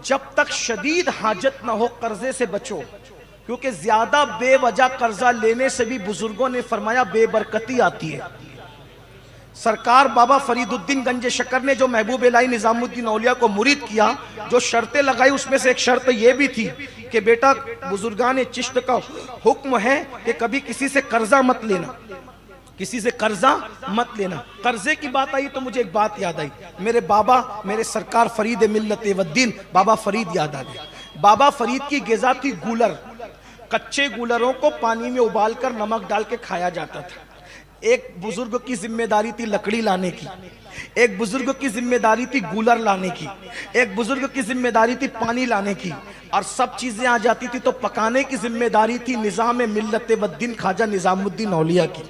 جب تک شدید حاجت نہ ہو قرضے سے بچو، کیونکہ زیادہ بے وجہ قرضہ لینے سے بھی بزرگوں نے فرمایا بے برکتی آتی ہے۔ سرکار بابا فرید الدین گنج شکر نے جو محبوب الہی نظام الدین اولیاء کو مرید کیا، جو شرطیں لگائی اس میں سے ایک شرط یہ بھی تھی کہ بیٹا بزرگان چشت کا حکم ہے کہ کبھی کسی سے قرضہ مت لینا، کسی سے قرضہ مت لینا۔ قرضے کی بات آئی تو مجھے ایک بات یاد آئی، میرے بابا میرے سرکار فرید ملت والدین بابا فرید یاد آ گئے۔ بابا فرید کی غذا تھی گولر، کچے گولروں کو پانی میں ابال کر نمک ڈال کے کھایا جاتا تھا۔ ایک بزرگ کی ذمہ داری تھی لکڑی لانے کی، ایک بزرگ کی ذمہ داری تھی گولر لانے کی، ایک بزرگ کی ذمہ داری تھی پانی لانے کی، اور سب چیزیں آ جاتی تھی تو پکانے کی ذمہ داری تھی نظام ملت والدین خواجہ نظام الدین اولیاء کی۔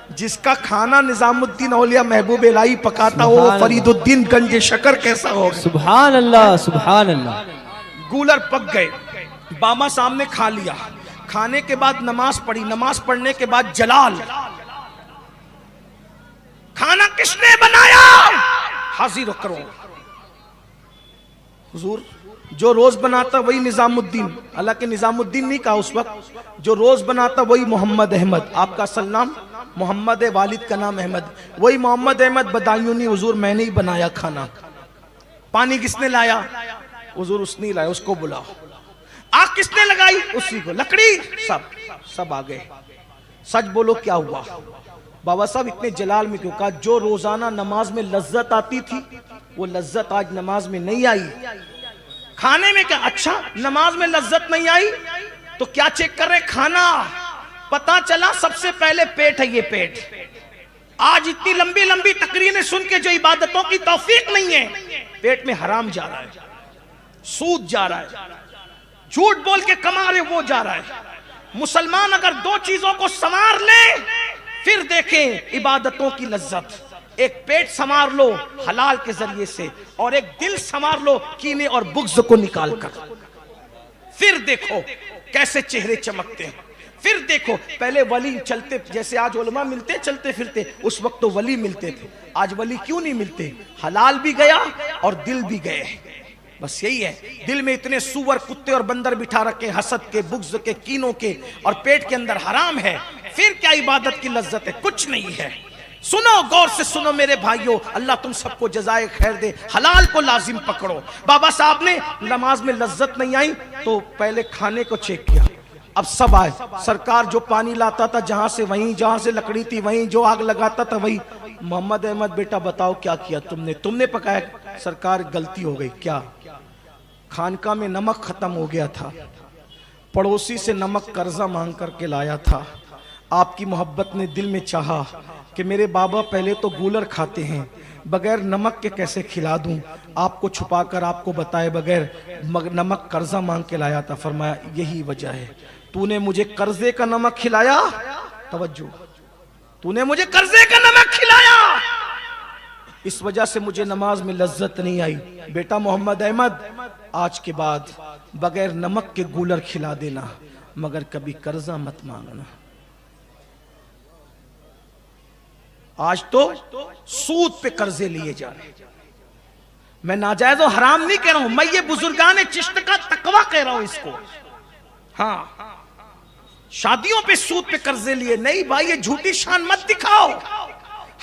جس کا کھانا نظام الدین اولیاء محبوب الہی پکاتا ہو فرید الدین گنج شکر کیسا ہوگا؟ سبحان اللہ سبحان اللہ۔ گولر پک گئے، بابا صاحب نے کھا لیا، کھانے کے بعد نماز پڑھی، نماز پڑھنے کے بعد جلال، کھانا کس نے بنایا؟ حاضر کرو حضور، جو روز بناتا وہی نظام الدین، حالانکہ نظام الدین نہیں کہا اس وقت، جو روز بناتا وہی محمد احمد، آپ کا اصل نام محمد ہے، والد کا نام احمد، وہی محمد احمد بدایونی، حضور میں نے ہی بنایا کھانا۔ پانی کس نے لایا؟ حضور اس نے لایا، اس کو بلاؤ۔ آگ کس نے لگائی؟ اسی کو۔ لکڑی؟ سب آ گئے۔ سچ بولو کیا ہوا؟ بابا صاحب اتنے جلال میں کیوں کہا؟ جو روزانہ نماز میں لذت آتی تھی وہ لذت آج نماز میں نہیں آئی۔ کھانے میں کیا؟ اچھا نماز میں لذت نہیں آئی تو کیا چیک کر رہے؟ کھانا۔ پتا چلا سب سے پہلے پیٹ ہے، یہ پیٹ۔ آج اتنی لمبی لمبی تقریریں سن کے جو عبادتوں کی توفیق نہیں ہے، پیٹ میں حرام جا رہا ہے، سود جا رہا ہے، جھوٹ بول کے کما رہے وہ جا رہا ہے۔ مسلمان اگر دو چیزوں کو سنوار لے پھر دیکھیں عبادتوں کی لذت، ایک پیٹ سنوار لو حلال کے ذریعے سے، اور ایک دل سنوار لو کینے اور بغض کو نکال کر، پھر دیکھو کیسے چہرے چمکتے ہیں۔ پھر دیکھو پہلے ولی چلتے، جیسے آج علماء ملتے چلتے پھرتے، اس وقت تو ولی ملتے تھے، آج ولی کیوں نہیں ملتے؟ حلال بھی گیا اور دل بھی گئے۔ بس یہی ہے، دل میں اتنے سور کتے اور بندر بٹھا رکھے، حسد کے، بغض کے، کینوں کے، اور پیٹ کے اندر حرام ہے، پھر کیا عبادت کی لذت ہے؟ کچھ نہیں ہے۔ سنو، غور سے سنو میرے بھائیوں، اللہ تم سب کو جزائے خیر دے، حلال کو لازم پکڑو۔ بابا صاحب نے نماز میں لذت نہیں آئی تو پہلے کھانے کو چیک کیا، اب سب آئے۔ سرکار جو پانی لاتا تھا جہاں سے وہیں، جہاں سے لکڑی تھی وہیں، جو آگ لگاتا تھا وہیں۔ محمد احمد بیٹا بتاؤ کیا کیا تم نے پکایا؟ سرکار غلطی ہو گئی۔ کیا؟ خانقاہ میں نمک ختم ہو گیا تھا، پڑوسی سے نمک قرضہ مانگ کر کے لایا تھا۔ آپ کی محبت نے دل میں چاہا کہ میرے بابا پہلے تو گولر کھاتے ہیں، بغیر نمک کے کیسے کھلا دوں؟ آپ کو چھپا کر، آپ کو بتائے بغیر نمک قرضہ مانگ کے لایا تھا۔ فرمایا یہی وجہ ہے، تو نے مجھے قرضے کا نمک کھلایا۔ توجہ، تو نے مجھے قرضے کا نمک کھلایا، اس وجہ سے مجھے نماز میں لذت نہیں آئی۔ بیٹا محمد احمد، آج کے بعد بغیر نمک کے گولر کھلا دینا، مگر کبھی قرضہ مت مانگنا۔ آج تو سود پہ قرضے لیے جا رہے ہیں۔ میں ناجائز و حرام نہیں کہہ رہا ہوں، میں یہ بزرگان چشت کا تقوی کہہ رہا ہوں اس کو۔ ہاں، شادیوں پہ سود پہ قرضے لیے نہیں بھائی، یہ جھوٹی شان مت دکھاؤ۔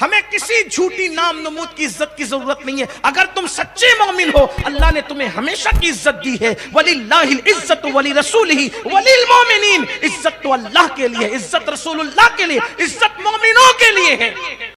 ہمیں کسی جھوٹی نام نمود کی عزت کی ضرورت نہیں ہے۔ اگر تم سچے مومن ہو، اللہ نے تمہیں ہمیشہ کی عزت دی ہے۔ وَلِلَّهِ الْعِزَّةُ وَلِرَسُولِهِ وَلِلْمُؤْمِنِينَ۔ عزت تو اللہ کے لیے، عزت رسول اللہ کے لیے، عزت مومنوں کے لیے ہے۔